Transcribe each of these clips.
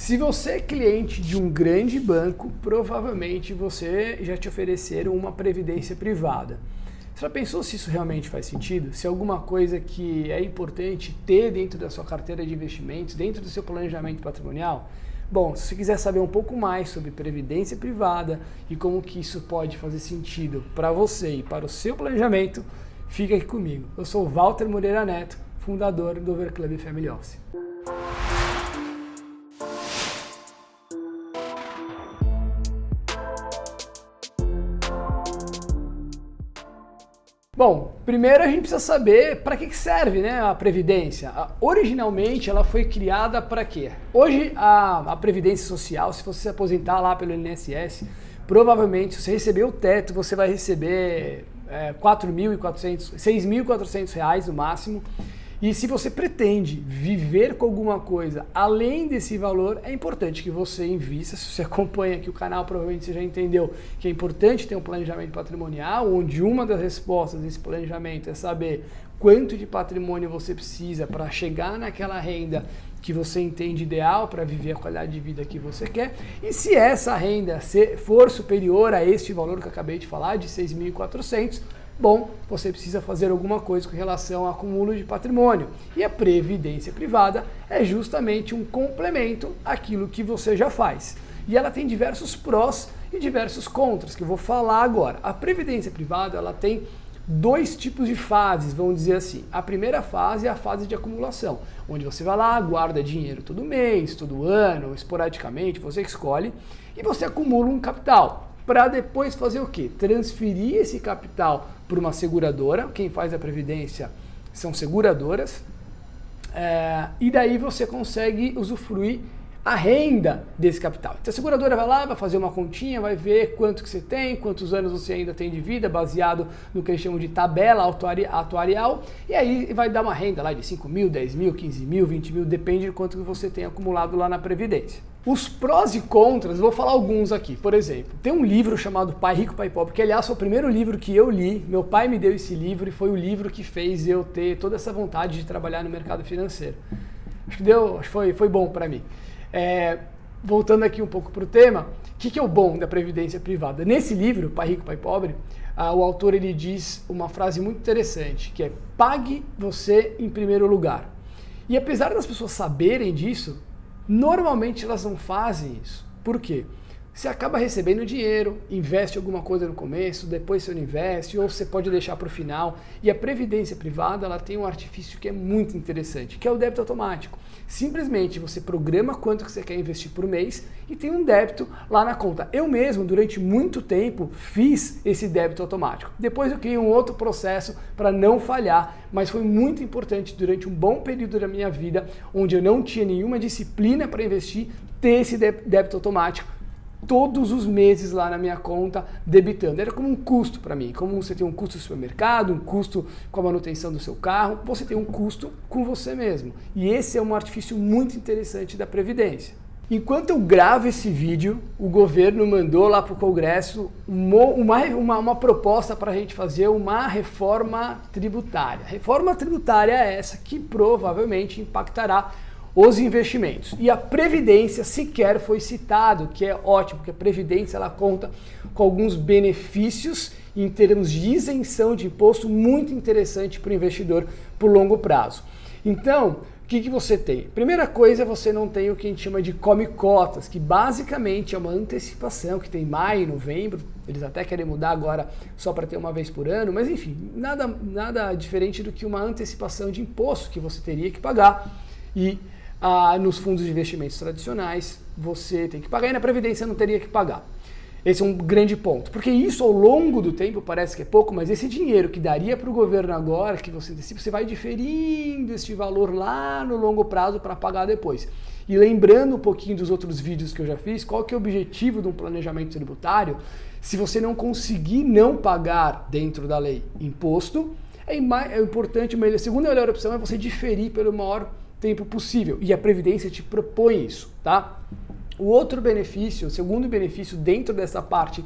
Se você é cliente de um grande banco, provavelmente você já te ofereceram uma previdência privada. Você já pensou se isso realmente faz sentido? Se é alguma coisa que é importante ter dentro da sua carteira de investimentos, dentro do seu planejamento patrimonial? Bom, se você quiser saber um pouco mais sobre previdência privada e como que isso pode fazer sentido para você e para o seu planejamento, fica aqui comigo. Eu sou o Walter Moreira Neto, fundador do Overclub Family Office. Bom, primeiro a gente precisa saber para que serve, né, a Previdência. Originalmente ela foi criada para quê? Hoje a Previdência Social, se você se aposentar lá pelo INSS, provavelmente se você receber o teto, você vai receber R$6.400 no máximo. E se você pretende viver com alguma coisa além desse valor, é importante que você invista. Se você acompanha aqui o canal, provavelmente você já entendeu que é importante ter um planejamento patrimonial, onde uma das respostas desse planejamento é saber quanto de patrimônio você precisa para chegar naquela renda que você entende ideal para viver a qualidade de vida que você quer. E se essa renda for superior a este valor que eu acabei de falar, de 6.400, bom, você precisa fazer alguma coisa com relação ao acúmulo de patrimônio. E a previdência privada é justamente um complemento àquilo que você já faz. E ela tem diversos prós e diversos contras, que eu vou falar agora. A previdência privada, ela tem dois tipos de fases, vamos dizer assim. A primeira fase é a fase de acumulação, onde você vai lá, guarda dinheiro todo mês, todo ano, esporadicamente, você que escolhe, e você acumula um capital. Para depois fazer o quê? Transferir esse capital para uma seguradora. Quem faz a previdência são seguradoras. E daí você consegue usufruir a renda desse capital. Então a seguradora vai lá, vai fazer uma continha, vai ver quanto que você tem, quantos anos você ainda tem de vida, baseado no que eles chamam de tabela atuarial, e aí vai dar uma renda lá de 5 mil, 10 mil, 15 mil, 20 mil, depende de quanto que você tem acumulado lá na Previdência. Os prós e contras, vou falar alguns aqui. Por exemplo, tem um livro chamado Pai Rico, Pai Pobre, que aliás foi o primeiro livro que eu li. Meu pai me deu esse livro e foi o livro que fez eu ter toda essa vontade de trabalhar no mercado financeiro. Acho que foi bom para mim. Voltando aqui um pouco para o tema, o que é o bom da previdência privada? Nesse livro, Pai Rico, Pai Pobre, o autor ele diz uma frase muito interessante, que é: pague você em primeiro lugar. E apesar das pessoas saberem disso, normalmente elas não fazem isso. Por quê? Você acaba recebendo dinheiro, investe alguma coisa no começo, depois você não investe, ou você pode deixar para o final. E a previdência privada, ela tem um artifício que é muito interessante, que é o débito automático. Simplesmente você programa quanto que você quer investir por mês e tem um débito lá na conta. Eu mesmo, durante muito tempo, fiz esse débito automático. Depois eu criei um outro processo para não falhar, mas foi muito importante durante um bom período da minha vida, onde eu não tinha nenhuma disciplina para investir, ter esse débito automático todos os meses lá na minha conta, debitando. Era como um custo para mim. Como você tem um custo do supermercado, um custo com a manutenção do seu carro, você tem um custo com você mesmo. E esse é um artifício muito interessante da Previdência. Enquanto eu gravo esse vídeo, o governo mandou lá para o Congresso uma proposta para a gente fazer uma reforma tributária. Reforma tributária é essa que provavelmente impactará os investimentos. E a Previdência sequer foi citado, que é ótimo, porque a Previdência ela conta com alguns benefícios em termos de isenção de imposto muito interessante para o investidor por longo prazo. Então, o que você tem? Primeira coisa, você não tem o que a gente chama de come-cotas, que basicamente é uma antecipação que tem em maio e novembro. Eles até querem mudar agora só para ter uma vez por ano, mas enfim, nada diferente do que uma antecipação de imposto que você teria que pagar. E nos fundos de investimentos tradicionais você tem que pagar e na Previdência não teria que pagar. Esse é um grande ponto, porque isso ao longo do tempo parece que é pouco, mas esse dinheiro que daria para o governo agora, que você antecipa, você vai diferindo este valor lá no longo prazo para pagar depois. E lembrando um pouquinho dos outros vídeos que eu já fiz, qual que é o objetivo de um planejamento tributário? Se você não conseguir não pagar dentro da lei imposto, é importante, a segunda melhor opção é você diferir pelo maior tempo possível, e a Previdência te propõe isso, tá? O outro benefício, o segundo benefício dentro dessa parte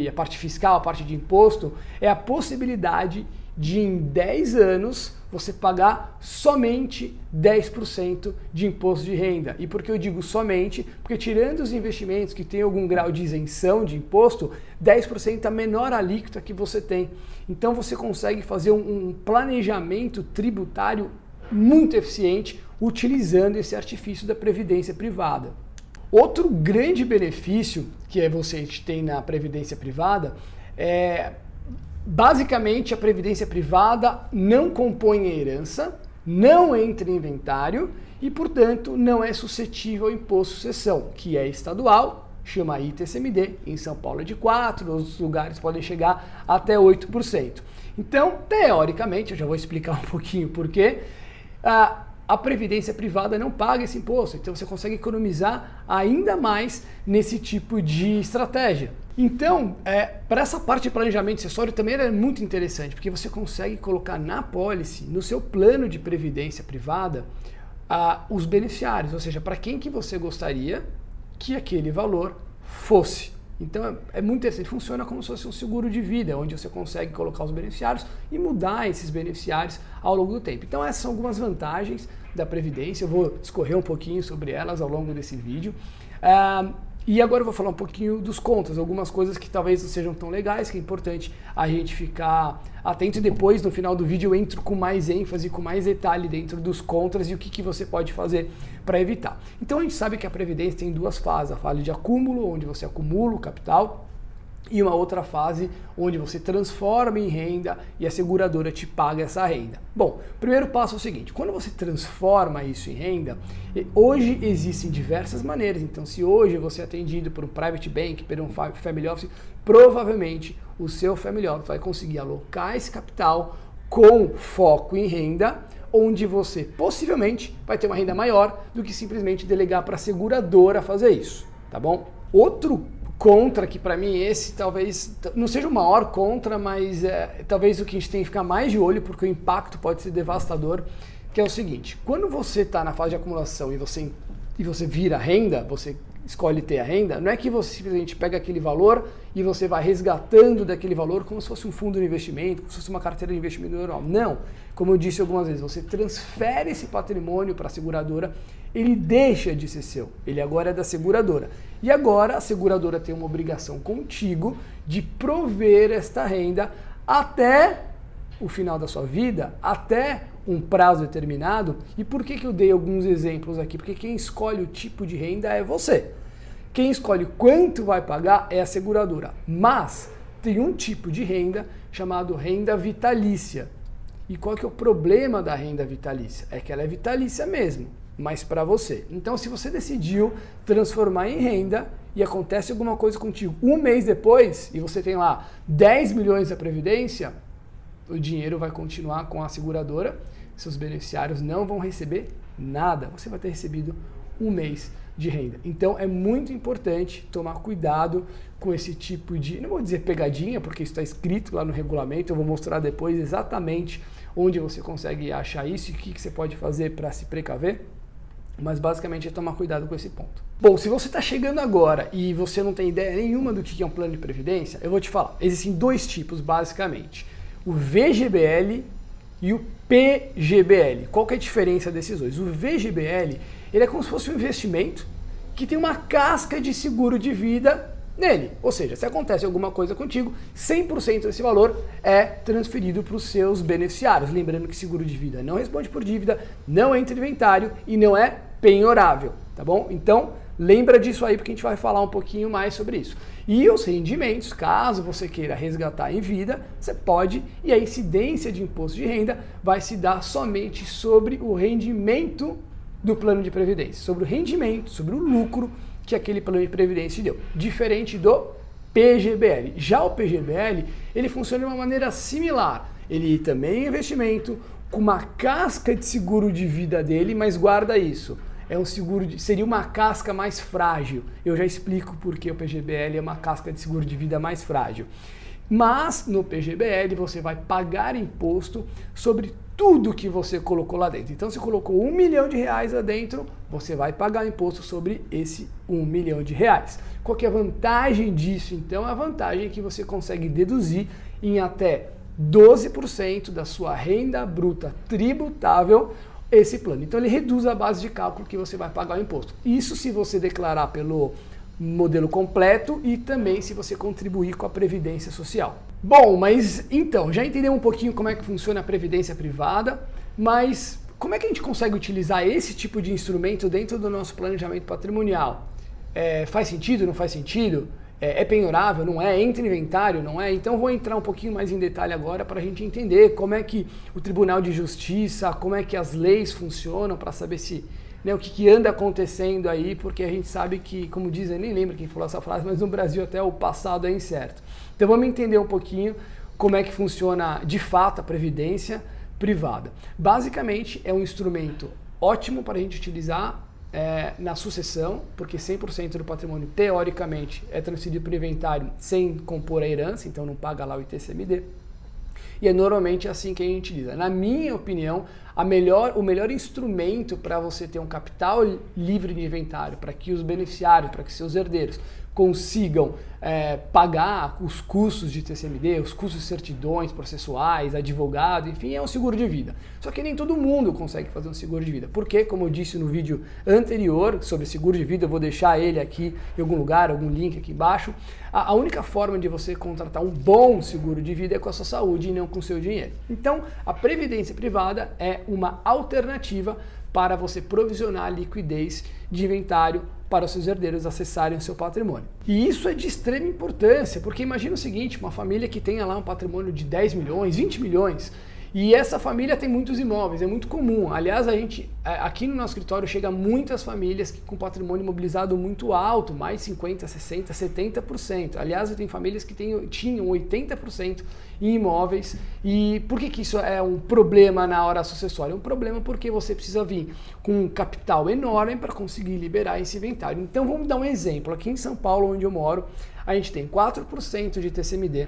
a parte fiscal, a parte de imposto, é a possibilidade de em 10 anos você pagar somente 10% de imposto de renda. E por que eu digo somente? Porque tirando os investimentos que têm algum grau de isenção de imposto, 10% é a menor alíquota que você tem. Então você consegue fazer um planejamento tributário muito eficiente utilizando esse artifício da previdência privada. Outro grande benefício que você tem na previdência privada é, basicamente, a previdência privada não compõe a herança, não entra em inventário e, portanto, não é suscetível ao imposto de sucessão, que é estadual, chama ITCMD, em São Paulo é de 4%, outros lugares podem chegar até 8%. Então, teoricamente, eu já vou explicar um pouquinho por quê, a previdência privada não paga esse imposto, então você consegue economizar ainda mais nesse tipo de estratégia. Então, para essa parte de planejamento acessório também é muito interessante, porque você consegue colocar na pólice, no seu plano de previdência privada, os beneficiários, ou seja, para quem que você gostaria que aquele valor fosse. Então é muito interessante, funciona como se fosse um seguro de vida, onde você consegue colocar os beneficiários e mudar esses beneficiários ao longo do tempo. Então essas são algumas vantagens da Previdência, eu vou discorrer um pouquinho sobre elas ao longo desse vídeo. E agora eu vou falar um pouquinho dos contras, algumas coisas que talvez não sejam tão legais, que é importante a gente ficar atento e depois no final do vídeo eu entro com mais ênfase, com mais detalhe dentro dos contras e o que você pode fazer para evitar. Então a gente sabe que a Previdência tem duas fases, a fase de acúmulo, onde você acumula o capital, e uma outra fase onde você transforma em renda e a seguradora te paga essa renda. Bom, o primeiro passo é o seguinte, quando você transforma isso em renda, hoje existem diversas maneiras, então se hoje você é atendido por um private bank, por um family office, provavelmente o seu family office vai conseguir alocar esse capital com foco em renda, onde você possivelmente vai ter uma renda maior do que simplesmente delegar para a seguradora fazer isso, tá bom? Outro contra, que para mim esse talvez não seja o maior contra, mas talvez o que a gente tem que ficar mais de olho, porque o impacto pode ser devastador, que é o seguinte, quando você está na fase de acumulação e você vira renda, você escolhe ter a renda, não é que você simplesmente pega aquele valor e você vai resgatando daquele valor como se fosse um fundo de investimento, como se fosse uma carteira de investimento normal. Não, como eu disse algumas vezes, você transfere esse patrimônio para a seguradora, ele deixa de ser seu, ele agora é da seguradora. E agora a seguradora tem uma obrigação contigo de prover esta renda até o final da sua vida, até um prazo determinado. E por que eu dei alguns exemplos aqui? Porque quem escolhe o tipo de renda é você. Quem escolhe quanto vai pagar é a seguradora. Mas tem um tipo de renda chamado renda vitalícia. E qual que é o problema da renda vitalícia? É que ela é vitalícia mesmo, mas para você. Então, se você decidiu transformar em renda e acontece alguma coisa contigo um mês depois e você tem lá 10 milhões da Previdência, o dinheiro vai continuar com a seguradora, seus beneficiários não vão receber nada, você vai ter recebido um mês de renda. Então é muito importante tomar cuidado com esse tipo de, não vou dizer pegadinha, porque isso está escrito lá no regulamento, eu vou mostrar depois exatamente onde você consegue achar isso e o que você pode fazer para se precaver, mas basicamente é tomar cuidado com esse ponto. Bom, se você está chegando agora e você não tem ideia nenhuma do que é um plano de previdência, eu vou te falar, existem dois tipos basicamente, o VGBL e o PGBL. Qual que é a diferença desses dois? O VGBL, ele é como se fosse um investimento que tem uma casca de seguro de vida nele. Ou seja, se acontece alguma coisa contigo, 100% desse valor é transferido para os seus beneficiários. Lembrando que seguro de vida não responde por dívida, não entra em inventário e não é penhorável, tá bom? Então, lembra disso aí porque a gente vai falar um pouquinho mais sobre isso. E os rendimentos, caso você queira resgatar em vida, você pode, e a incidência de imposto de renda vai se dar somente sobre o rendimento do plano de previdência, sobre o rendimento, sobre o lucro que aquele plano de previdência deu, diferente do PGBL. Já o PGBL, ele funciona de uma maneira similar, ele também é investimento com uma casca de seguro de vida dele, mas guarda isso. É um seguro seria uma casca mais frágil. Eu já explico por que o PGBL é uma casca de seguro de vida mais frágil. Mas no PGBL você vai pagar imposto sobre tudo que você colocou lá dentro. Então, se colocou R$1 milhão lá dentro, você vai pagar imposto sobre esse R$1 milhão. Qual que é a vantagem disso? Então, a vantagem é que você consegue deduzir em até 12% da sua renda bruta tributável esse plano. Então ele reduz a base de cálculo que você vai pagar o imposto. Isso se você declarar pelo modelo completo e também se você contribuir com a Previdência Social. Bom, mas então, já entendemos um pouquinho como é que funciona a Previdência Privada, mas como é que a gente consegue utilizar esse tipo de instrumento dentro do nosso planejamento patrimonial? Faz sentido, não faz sentido? É penhorável, não é? Entra em inventário, não é? Então vou entrar um pouquinho mais em detalhe agora para a gente entender como é que o Tribunal de Justiça, como é que as leis funcionam para saber se, né, o que anda acontecendo aí, porque a gente sabe que, como dizem, nem lembro quem falou essa frase, mas no Brasil até o passado é incerto. Então vamos entender um pouquinho como é que funciona de fato a Previdência Privada. Basicamente é um instrumento ótimo para a gente utilizar na sucessão, porque 100% do patrimônio, teoricamente, é transferido para o inventário sem compor a herança, então não paga lá o ITCMD. E é normalmente assim que a gente utiliza. Na minha opinião, o melhor instrumento para você ter um capital livre de inventário, para que os beneficiários, para que seus herdeiros consigam pagar os custos de TCMD, os custos de certidões processuais, advogado, enfim, é um seguro de vida. Só que nem todo mundo consegue fazer um seguro de vida, porque, como eu disse no vídeo anterior sobre seguro de vida, eu vou deixar ele aqui em algum lugar, algum link aqui embaixo, a única forma de você contratar um bom seguro de vida é com a sua saúde e não com o seu dinheiro. Então, a Previdência Privada é uma alternativa para você provisionar liquidez de inventário para os seus herdeiros acessarem o seu patrimônio. E isso é de extrema importância, porque imagina o seguinte, uma família que tenha lá um patrimônio de 10 milhões, 20 milhões, e essa família tem muitos imóveis, é muito comum. Aliás, a gente, aqui no nosso escritório, chega muitas famílias com patrimônio imobilizado muito alto, mais 50%, 60%, 70%. Aliás, eu tenho famílias que tinham 80% em imóveis. E por que isso é um problema na hora sucessória? É um problema porque você precisa vir com um capital enorme para conseguir liberar esse inventário. Então, vamos dar um exemplo. Aqui em São Paulo, onde eu moro, a gente tem 4% de TCMD,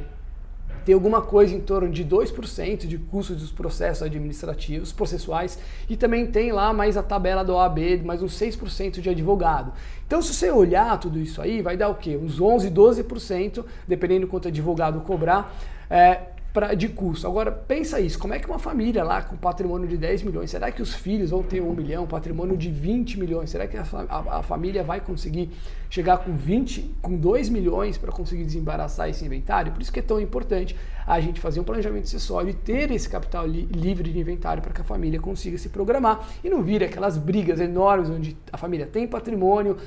tem alguma coisa em torno de 2% de custos dos processos administrativos, processuais, e também tem lá mais a tabela da OAB, mais uns 6% de advogado. Então, se você olhar tudo isso aí, vai dar o quê? Uns 11%, 12%, dependendo do quanto o advogado cobrar, de custo. Agora, pensa isso, como é que uma família lá com patrimônio de 10 milhões, será que os filhos vão ter 1 milhão, patrimônio de 20 milhões? Será que a família vai conseguir chegar com 2 milhões para conseguir desembaraçar esse inventário? Por isso que é tão importante a gente fazer um planejamento acessório e ter esse capital livre de inventário para que a família consiga se programar e não vire aquelas brigas enormes onde a família tem patrimônio,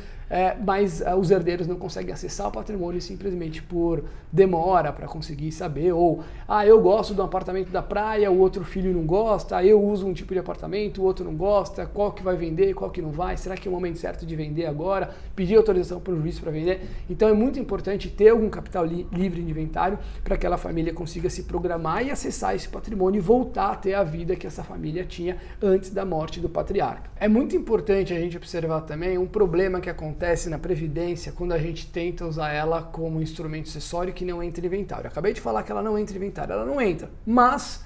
mas os herdeiros não conseguem acessar o patrimônio simplesmente por demora para conseguir saber, ou eu gosto do apartamento da praia, o outro filho não gosta, eu uso um tipo de apartamento, o outro não gosta, qual que vai vender, qual que não vai, será que é o momento certo de vender agora, pedir autorização para o juiz para vender? Então é muito importante ter algum capital livre de inventário para que aquela família consiga se programar e acessar esse patrimônio e voltar a ter a vida que essa família tinha antes da morte do patriarca. É muito importante a gente observar também um problema que acontece na Previdência quando a gente tenta usar ela como instrumento acessório que não entra em inventário. Eu acabei de falar que ela não entra em inventário, ela não entra, mas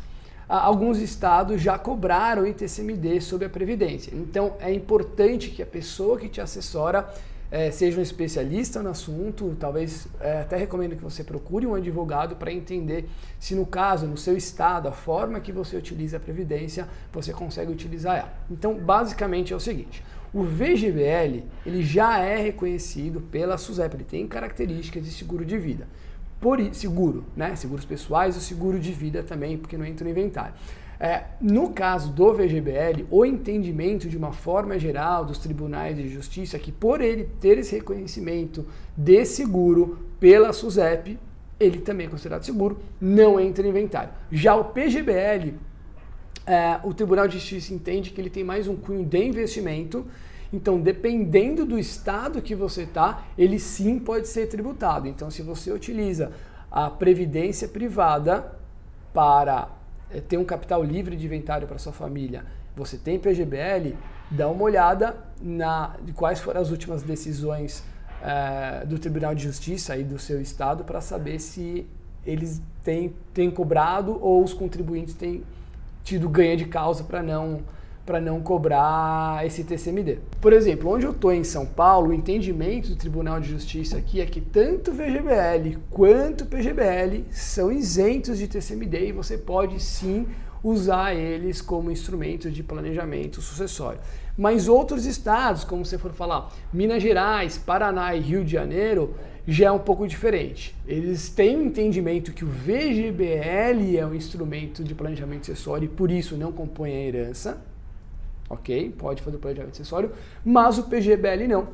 alguns estados já cobraram ITCMD sobre a Previdência. Então é importante que a pessoa que te assessora seja um especialista no assunto, talvez até recomendo que você procure um advogado para entender se no caso, no seu estado, a forma que você utiliza a Previdência, você consegue utilizar ela. Então basicamente é o seguinte, o VGBL ele já é reconhecido pela SUSEP, ele tem características de seguro de vida. Seguro, né? Seguros pessoais e seguro de vida também, porque não entra no inventário. No caso do VGBL, o entendimento de uma forma geral dos tribunais de justiça é que por ele ter esse reconhecimento de seguro pela SUSEP, ele também é considerado seguro, não entra em inventário. Já o PGBL, o Tribunal de Justiça entende que ele tem mais um cunho de investimento, então dependendo do estado que você está, ele sim pode ser tributado. Então se você utiliza a Previdência Privada para ter um capital livre de inventário para sua família, você tem PGBL, dá uma olhada de quais foram as últimas decisões do Tribunal de Justiça aí do seu estado para saber se eles têm cobrado ou os contribuintes têm tido ganho de causa para para não cobrar esse TCMD. Por exemplo, onde eu estou em São Paulo, o entendimento do Tribunal de Justiça aqui é que tanto VGBL quanto PGBL são isentos de TCMD e você pode sim usar eles como instrumento de planejamento sucessório. Mas outros estados, como você for falar, Minas Gerais, Paraná e Rio de Janeiro, já é um pouco diferente. Eles têm um entendimento que o VGBL é um instrumento de planejamento sucessório e por isso não compõe a herança, ok? Pode fazer o planejamento sucessório, mas o PGBL não,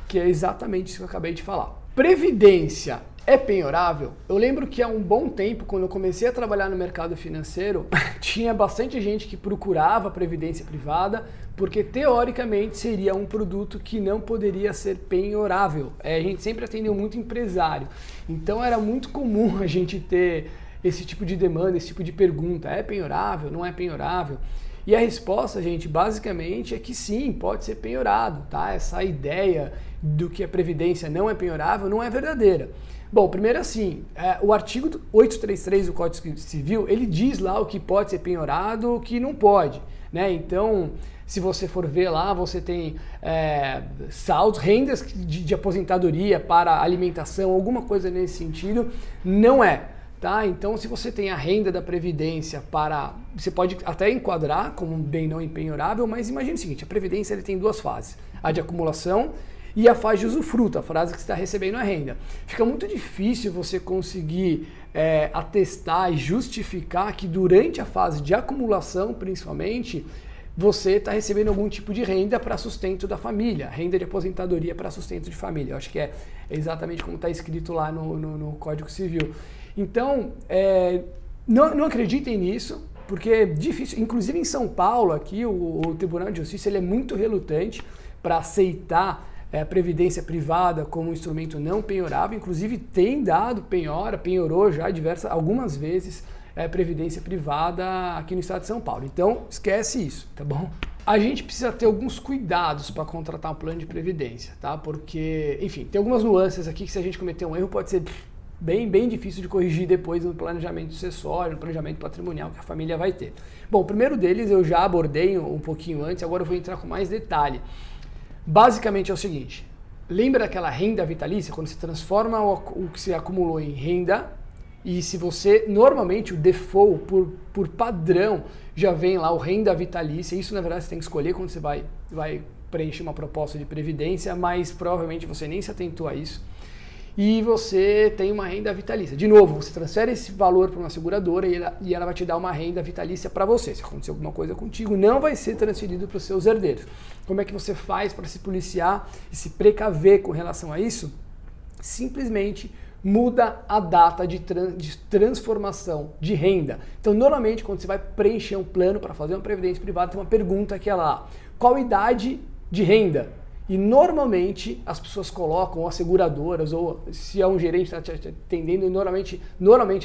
que é exatamente isso que eu acabei de falar. Previdência é penhorável? Eu lembro que há um bom tempo, quando eu comecei a trabalhar no mercado financeiro, tinha bastante gente que procurava previdência privada, porque teoricamente seria um produto que não poderia ser penhorável. A gente sempre atendeu muito empresário, então era muito comum a gente ter esse tipo de demanda, esse tipo de pergunta, é penhorável, não é penhorável? E a resposta, gente, basicamente é que sim, pode ser penhorado, tá? Essa ideia do que a previdência não é penhorável não é verdadeira. Bom, primeiro assim, o artigo 833 do Código Civil, ele diz lá o que pode ser penhorado e o que não pode, né? Então, se você for ver lá, você tem saldos, rendas de aposentadoria para alimentação, alguma coisa nesse sentido, não é. Tá? Então, se você tem a renda da Previdência você pode até enquadrar como um bem não impenhorável, mas imagine o seguinte, a Previdência ele tem duas fases, a de acumulação e a fase de usufruto, a fase que você está recebendo a renda. Fica muito difícil você conseguir atestar e justificar que durante a fase de acumulação, principalmente, você está recebendo algum tipo de renda para sustento da família, renda de aposentadoria para sustento de família. Eu acho que é exatamente como está escrito lá no Código Civil. Então, não acreditem nisso, porque é difícil. Inclusive em São Paulo, aqui, o Tribunal de Justiça ele é muito relutante para aceitar a previdência privada como um instrumento não penhorável. Inclusive tem dado penhorou já algumas vezes previdência privada aqui no estado de São Paulo. Então, esquece isso, tá bom? A gente precisa ter alguns cuidados para contratar um plano de previdência, tá? Porque, enfim, tem algumas nuances aqui que se a gente cometer um erro pode ser bem difícil de corrigir depois no planejamento sucessório, no planejamento patrimonial que a família vai ter. Bom, o primeiro deles eu já abordei um pouquinho antes, agora eu vou entrar com mais detalhe. Basicamente é o seguinte, lembra daquela renda vitalícia, quando você transforma o que você acumulou em renda, e se você, normalmente o default por padrão, já vem lá o renda vitalícia, isso na verdade você tem que escolher quando você vai preencher uma proposta de previdência, mas provavelmente você nem se atentou a isso. E você tem uma renda vitalícia. De novo, você transfere esse valor para uma seguradora e ela vai te dar uma renda vitalícia para você. Se acontecer alguma coisa contigo, não vai ser transferido para os seus herdeiros. Como é que você faz para se policiar e se precaver com relação a isso? Simplesmente muda a data de transformação de renda. Então, normalmente, quando você vai preencher um plano para fazer uma previdência privada, tem uma pergunta que é lá, qual idade de renda? E normalmente as pessoas colocam, ou as seguradoras, ou se é um gerente que está te atendendo, normalmente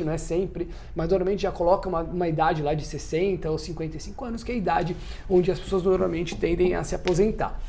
não é sempre, mas normalmente já coloca uma idade lá de 60 ou 55 anos, que é a idade onde as pessoas normalmente tendem a se aposentar.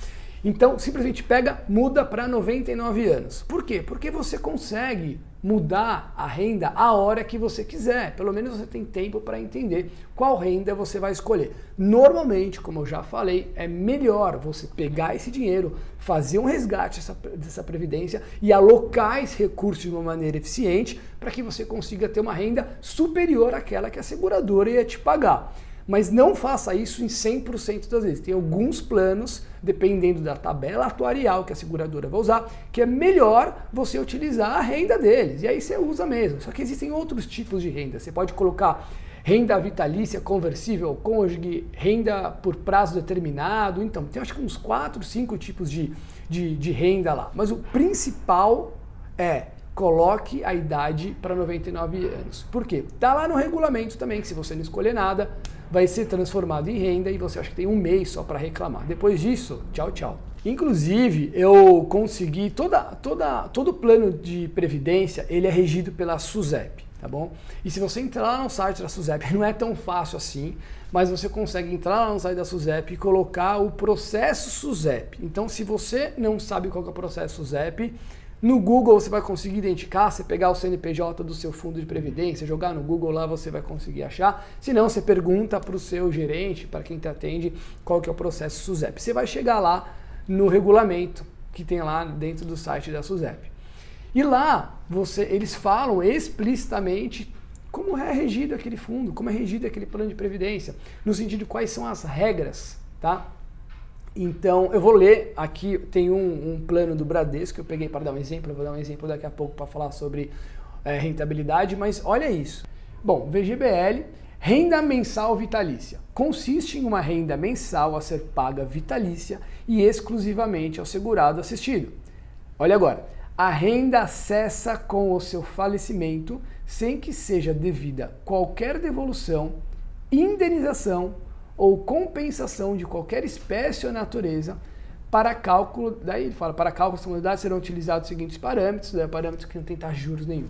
Então, simplesmente muda para 99 anos. Por quê? Porque você consegue mudar a renda a hora que você quiser. Pelo menos você tem tempo para entender qual renda você vai escolher. Normalmente, como eu já falei, é melhor você pegar esse dinheiro, fazer um resgate dessa previdência e alocar esse recurso de uma maneira eficiente para que você consiga ter uma renda superior àquela que a seguradora ia te pagar. Mas não faça isso em 100% das vezes. Tem alguns planos, dependendo da tabela atuarial que a seguradora vai usar, que é melhor você utilizar a renda deles. E aí você usa mesmo. Só que existem outros tipos de renda. Você pode colocar renda vitalícia conversível ao cônjuge, renda por prazo determinado. Então, tem acho que uns 4, 5 tipos de renda lá. Mas o principal é coloque a idade para 99 anos. Por quê? Está lá no regulamento também, que se você não escolher nada, vai ser transformado em renda e você acha que tem um mês só para reclamar. Depois disso, tchau. Inclusive, eu consegui, todo plano de previdência, ele é regido pela SUSEP, tá bom? E se você entrar lá no site da SUSEP, não é tão fácil assim, mas você consegue entrar lá no site da SUSEP e colocar o processo SUSEP. Então, se você não sabe qual é o processo SUSEP, No Google você vai conseguir identificar, você pegar o CNPJ do seu fundo de previdência, jogar no Google lá você vai conseguir achar. Se não, você pergunta para o seu gerente, para quem te atende, qual que é o processo SUSEP. Você vai chegar lá no regulamento que tem lá dentro do site da SUSEP. E lá eles falam explicitamente como é regido aquele fundo, como é regido aquele plano de previdência, no sentido de quais são as regras, tá? Então, eu vou ler aqui, tem um plano do Bradesco que eu peguei para dar um exemplo, eu vou dar um exemplo daqui a pouco para falar sobre rentabilidade, mas olha isso. Bom, VGBL, renda mensal vitalícia. Consiste em uma renda mensal a ser paga vitalícia e exclusivamente ao segurado assistido. Olha agora, a renda cessa com o seu falecimento sem que seja devida qualquer devolução, indenização ou compensação de qualquer espécie ou natureza. Para cálculo, daí ele fala, para cálculo da comunidade serão utilizados os seguintes parâmetros, parâmetros que não tem taxa de juros nenhum.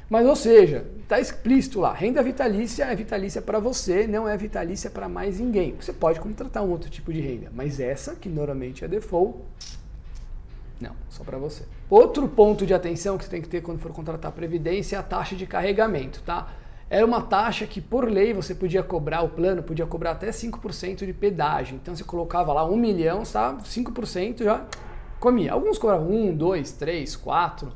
Mas, ou seja, está explícito lá, renda vitalícia é vitalícia para você, não é vitalícia para mais ninguém. Você pode contratar um outro tipo de renda, mas essa, que normalmente é default, não, só para você. Outro ponto de atenção que você tem que ter quando for contratar a previdência é a taxa de carregamento, tá? Era uma taxa que, por lei, você podia cobrar, o plano podia cobrar até 5% de pedágio. Então, você colocava lá 1 milhão, tá? 5% já comia. Alguns cobravam 1, 2, 3, 4,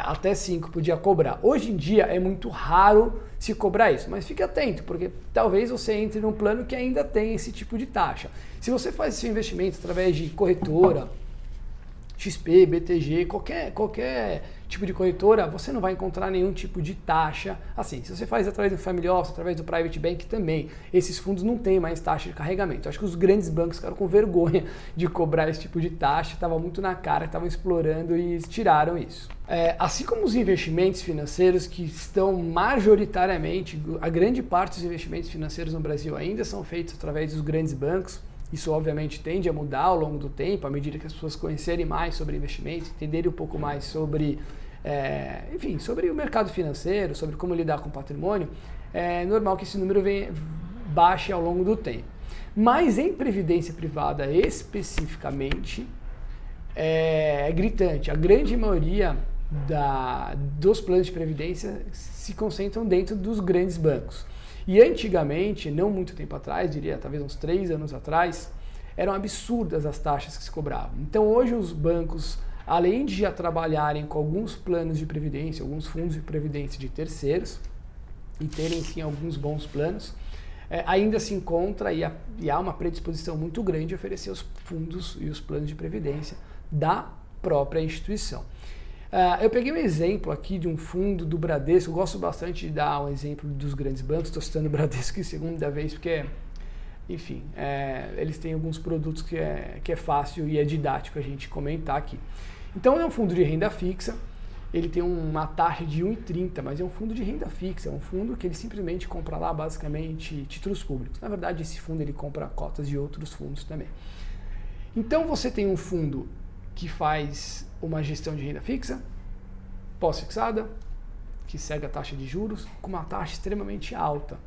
até 5 podia cobrar. Hoje em dia é muito raro se cobrar isso, mas fique atento, porque talvez você entre num plano que ainda tem esse tipo de taxa. Se você faz esse investimento através de corretora, XP, BTG, qualquer tipo de corretora, você não vai encontrar nenhum tipo de taxa. Assim, se você faz através do Family Office, através do Private Bank também, esses fundos não têm mais taxa de carregamento. Eu acho que os grandes bancos ficaram com vergonha de cobrar esse tipo de taxa, estava muito na cara, estavam explorando e tiraram isso. Assim como os investimentos financeiros que estão majoritariamente, a grande parte dos investimentos financeiros no Brasil ainda são feitos através dos grandes bancos. Isso obviamente tende a mudar ao longo do tempo, à medida que as pessoas conhecerem mais sobre investimentos, entenderem um pouco mais sobre, sobre o mercado financeiro, sobre como lidar com o patrimônio. É normal que esse número baixe ao longo do tempo. Mas em previdência privada especificamente, é gritante. A grande maioria dos planos de previdência se concentram dentro dos grandes bancos. E antigamente, não muito tempo atrás, diria talvez uns 3 anos atrás, eram absurdas as taxas que se cobravam. Então hoje os bancos, além de já trabalharem com alguns planos de previdência, alguns fundos de previdência de terceiros, e terem sim alguns bons planos, ainda se encontra e há uma predisposição muito grande de oferecer os fundos e os planos de previdência da própria instituição. Eu peguei um exemplo aqui de um fundo do Bradesco, eu gosto bastante de dar um exemplo dos grandes bancos, estou citando o Bradesco em segunda vez, porque, enfim, eles têm alguns produtos que é fácil e é didático a gente comentar aqui. Então é um fundo de renda fixa, ele tem uma taxa de 1,30, mas é um fundo de renda fixa, é um fundo que ele simplesmente compra lá basicamente títulos públicos. Na verdade, esse fundo ele compra cotas de outros fundos também. Então você tem um fundo que faz uma gestão de renda fixa, pós-fixada, que segue a taxa de juros, com uma taxa extremamente alta.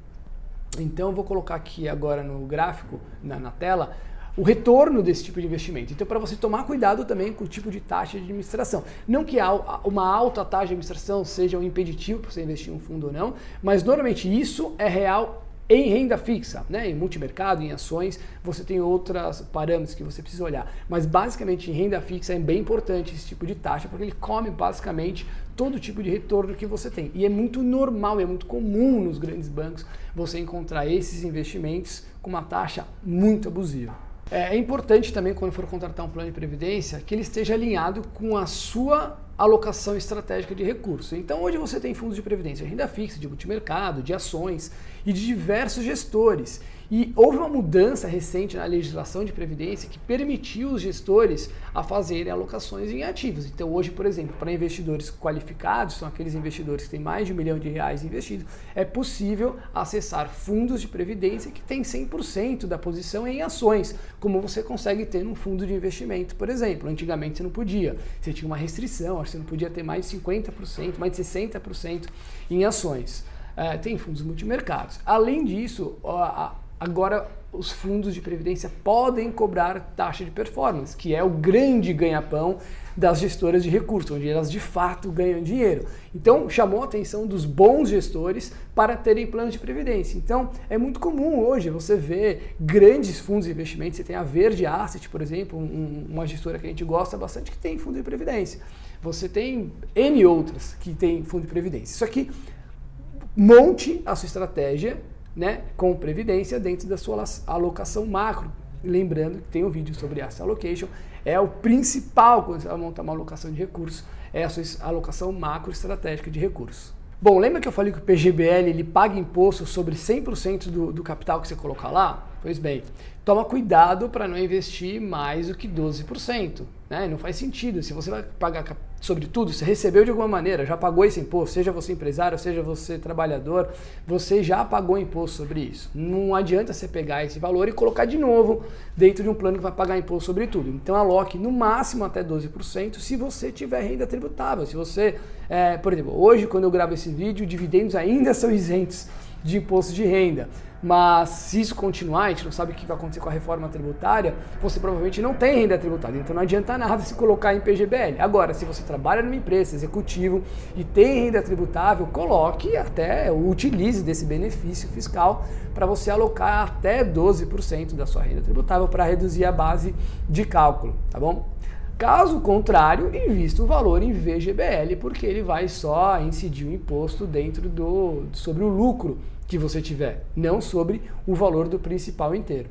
Então eu vou colocar aqui agora no gráfico, na tela, o retorno desse tipo de investimento. Então para você tomar cuidado também com o tipo de taxa de administração. Não que uma alta taxa de administração seja um impeditivo para você investir em um fundo ou não, mas normalmente isso é real em renda fixa, né? Em multimercado, em ações, você tem outros parâmetros que você precisa olhar. Mas basicamente em renda fixa é bem importante esse tipo de taxa, porque ele come basicamente todo tipo de retorno que você tem. E é muito normal, é muito comum nos grandes bancos você encontrar esses investimentos com uma taxa muito abusiva. É importante também, quando for contratar um plano de previdência, que ele esteja alinhado com a sua alocação estratégica de recursos. Então hoje você tem fundos de previdência de renda fixa, de multimercado, de ações e de diversos gestores. E houve uma mudança recente na legislação de previdência que permitiu os gestores a fazerem alocações em ativos. Então hoje, por exemplo, para investidores qualificados, são aqueles investidores que têm mais de R$1 milhão investidos, é possível acessar fundos de previdência que têm 100% da posição em ações, como você consegue ter num fundo de investimento, por exemplo. Antigamente você não podia, você tinha uma restrição, acho que você não podia ter mais de 50%, mais de 60% em ações. Tem fundos multimercados. Além disso, agora os fundos de previdência podem cobrar taxa de performance, que é o grande ganha-pão das gestoras de recursos, onde elas de fato ganham dinheiro. Então, chamou a atenção dos bons gestores para terem planos de previdência. Então, é muito comum hoje você ver grandes fundos de investimento. Você tem a Verde Asset, por exemplo, uma gestora que a gente gosta bastante, que tem fundo de previdência. Você tem N outras que tem fundo de previdência. Isso aqui, monte a sua estratégia, né, com previdência dentro da sua alocação macro. Lembrando que tem um vídeo sobre asset allocation, é o principal quando você vai montar uma alocação de recursos, é a sua alocação macro estratégica de recursos. Bom, lembra que eu falei que o PGBL ele paga imposto sobre 100% do capital que você colocar lá? Pois bem, toma cuidado para não investir mais do que 12%. Né? Não faz sentido. Se você vai pagar sobre tudo, você recebeu de alguma maneira, já pagou esse imposto, seja você empresário, seja você trabalhador, você já pagou imposto sobre isso. Não adianta você pegar esse valor e colocar de novo dentro de um plano que vai pagar imposto sobre tudo. Então aloque no máximo até 12% se você tiver renda tributável. Se você, por exemplo, hoje quando eu gravo esse vídeo, dividendos ainda são isentos de imposto de renda. Mas se isso continuar, a gente não sabe o que vai acontecer com a reforma tributária, você provavelmente não tem renda tributária, então não adianta nada se colocar em PGBL. Agora, se você trabalha numa empresa, executivo, e tem renda tributável, coloque até, utilize desse benefício fiscal para você alocar até 12% da sua renda tributável para reduzir a base de cálculo, tá bom? Caso contrário, invista o valor em VGBL, porque ele vai só incidir o imposto dentro sobre o lucro que você tiver, não sobre o valor do principal inteiro.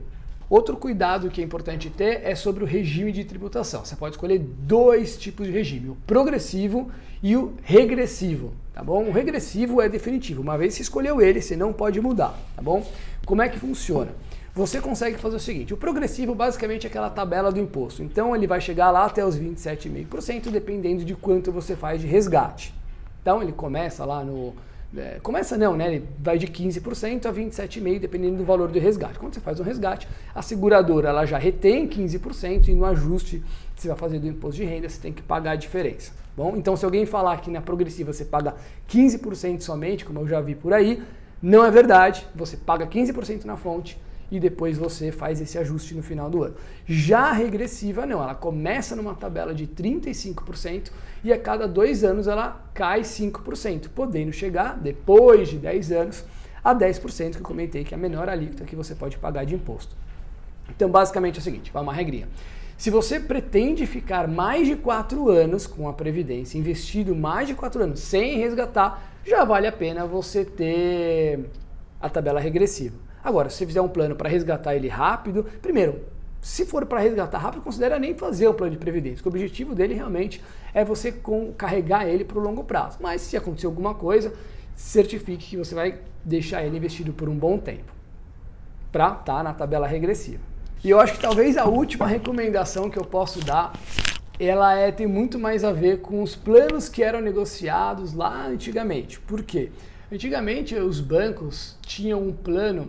Outro cuidado que é importante ter é sobre o regime de tributação. Você pode escolher dois tipos de regime, o progressivo e o regressivo, tá bom? O regressivo é definitivo, uma vez que você escolheu ele, você não pode mudar, tá bom? Como é que funciona? Você consegue fazer o seguinte, o progressivo basicamente é aquela tabela do imposto, então ele vai chegar lá até os 27,5% dependendo de quanto você faz de resgate. Então ele começa lá no... Começa não, né? Ele vai de 15% a 27,5% dependendo do valor do resgate. Quando você faz um resgate, a seguradora ela já retém 15% e no ajuste que você vai fazer do imposto de renda você tem que pagar a diferença. Bom, então se alguém falar que na progressiva você paga 15% somente, como eu já vi por aí, não é verdade. Você paga 15% na fonte e depois você faz esse ajuste no final do ano. Já a regressiva não, ela começa numa tabela de 35% e a cada 2 anos ela cai 5%, podendo chegar, depois de 10 anos, a 10% que eu comentei, que é a menor alíquota que você pode pagar de imposto. Então, basicamente é o seguinte, vai uma regrinha. Se você pretende ficar mais de 4 anos com a Previdência, investido mais de 4 anos sem resgatar, já vale a pena você ter a tabela regressiva. Agora, se você fizer um plano para resgatar ele rápido, primeiro, se for para resgatar rápido, considera nem fazer o plano de previdência, porque o objetivo dele realmente é você carregar ele para o longo prazo. Mas se acontecer alguma coisa, certifique que você vai deixar ele investido por um bom tempo, para estar na tabela regressiva. E eu acho que talvez a última recomendação que eu posso dar, ela tem muito mais a ver com os planos que eram negociados lá antigamente. Por quê? Antigamente os bancos tinham um plano,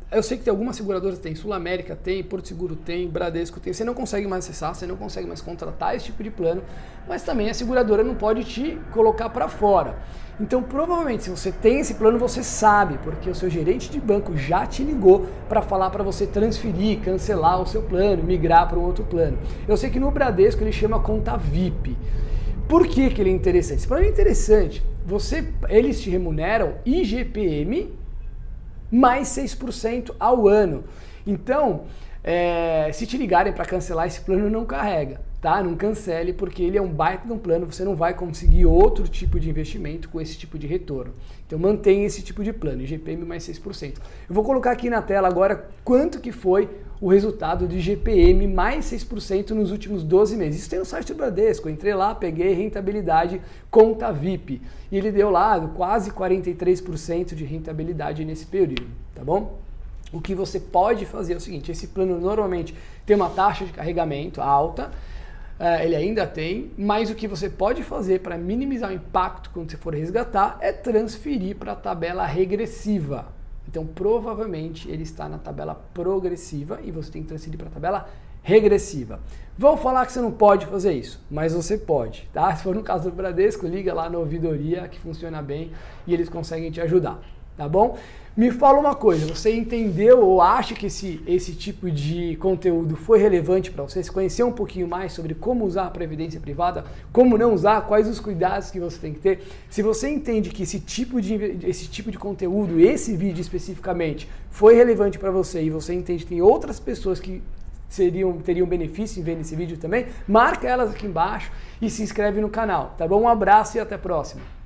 eu sei que tem algumas seguradoras tem, Sul América tem, Porto Seguro tem, Bradesco tem, você não consegue mais acessar, você não consegue mais contratar esse tipo de plano, mas também a seguradora não pode te colocar para fora. Então provavelmente se você tem esse plano você sabe, porque o seu gerente de banco já te ligou para falar para você transferir, cancelar o seu plano, migrar para um outro plano. Eu sei que no Bradesco ele chama conta VIP. Por que ele é interessante? Esse plano é interessante. Eles te remuneram IGPM mais 6% ao ano. Então, se te ligarem para cancelar esse plano, não carrega, tá? Não cancele, porque ele é um baita de um plano, você não vai conseguir outro tipo de investimento com esse tipo de retorno. Então mantenha esse tipo de plano, IGPM mais 6%. Eu vou colocar aqui na tela agora quanto que foi o resultado de IGPM mais 6% nos últimos 12 meses. Isso tem no site do Bradesco, eu entrei lá, peguei rentabilidade conta VIP e ele deu lá quase 43% de rentabilidade nesse período, tá bom? O que você pode fazer é o seguinte, esse plano normalmente tem uma taxa de carregamento alta, ele ainda tem, mas o que você pode fazer para minimizar o impacto quando você for resgatar é transferir para a tabela regressiva. Então, provavelmente, ele está na tabela progressiva e você tem que transferir para a tabela regressiva. Vão falar que você não pode fazer isso, mas você pode, tá? Se for no caso do Bradesco, liga lá na ouvidoria que funciona bem e eles conseguem te ajudar. tá bom? Me fala uma coisa, você entendeu ou acha que esse tipo de conteúdo foi relevante para você? Você conheceu um pouquinho mais sobre como usar a previdência privada, como não usar, quais os cuidados que você tem que ter? Se você entende que esse tipo de conteúdo, esse vídeo especificamente, foi relevante para você e você entende que tem outras pessoas que teriam benefício em ver esse vídeo também, marca elas aqui embaixo e se inscreve no canal, tá bom? Um abraço e até a próxima!